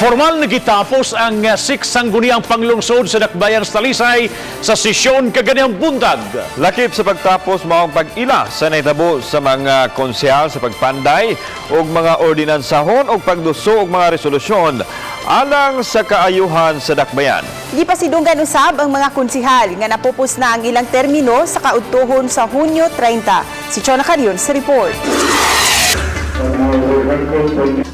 Formal na gitapos ang 6 sangguniang panglungsod sa Dakbayan sa Talisay sa sesyon kaganiyang buntag. Lakip sa pagtapos maong pag-ila sa naitabo sa mga konsehal sa pagpanday o mga ordinansahon o pagduso og mga resolusyon alang sa kaayuhan sa Dakbayan. Gipasidunggan usab ang mga konsehal nga napupos na ang ilang termino sa kaudtohon sa Hunyo 30. Si Chona Carion sa report.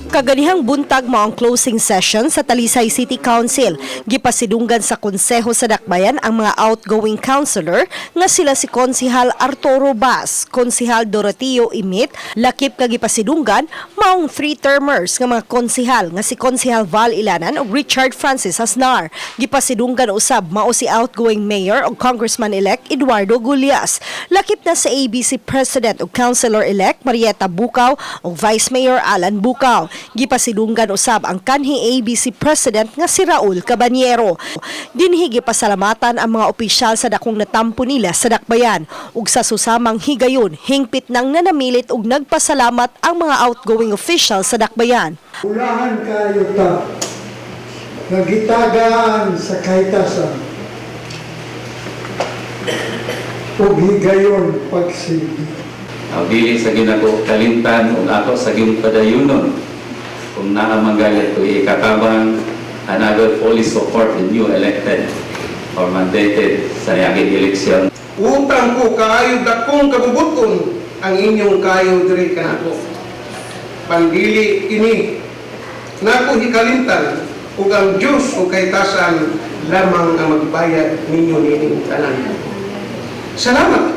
Kaganihang buntag mao ang closing session sa Talisay City Council. Gipasidunggan sa konseho sa Dakbayan ang mga outgoing councilor nga sila si Konsehal Arturo Bas, Konsehal Doroteo Imit, lakip kag gipasidunggan maong 3-termers nga mga konsehal nga si Konsehal Val Ilanan ug Richard Francis Hasnar. Gipasidunggan usab mao si outgoing mayor ug congressman-elect Eduardo Gullias. Lakip na sa ABC President ug Councilor-elect Marieta Bukaw ug Vice Mayor Alan Bukaw. Gipasidunggan usab ang kanhi ABC President nga si Raul Cabanyero. Dinhi gipasalamatan ang mga opisyal sa dakong natampo nila sa Dakbayan ug sa susamang higayon hingpit nang nanamilit ug nagpasalamat ang mga outgoing official sa Dakbayan. Ulahan kayo ta nagitagaan sa kahitasan ug higayon pagsigi. Dili sa ginako kalimtan ug ato sa ginpadayunon kung naamanggalit to ikatabang another fully support the new elected or mandated sa niyaging eleksyon. Utang ko kaayo dakong kabubuton ang inyong kayo diri kanako. Pandili ini nako hikalimtan ug ang Dios ug kahitasan lamang ang magbayad ninyo nining tanan. Salamat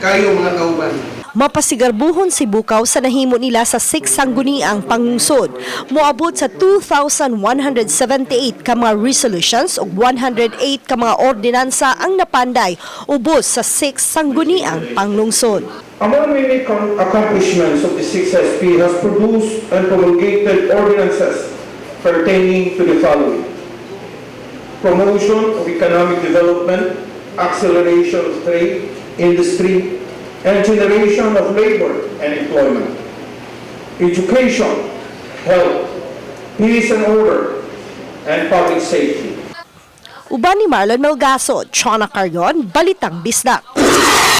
kayo mga kauban. Mapasigarbuhon si Bukaw sa nahimo nila sa 6 sangguniang panglungsod. Moabot sa 2,178 ka mga resolutions ug 108 ka mga ordinansa ang napanday ubos sa 6 sangguniang panglungsod. Among many accomplishments of the 6SP has produced and promulgated ordinances pertaining to the following: promotion of economic development, acceleration of trade, industry, and generation of labor and employment, education, health, peace and order, and public safety. Uban ni Marlon Melgaso, Chona Carion, Balitang Bisdak.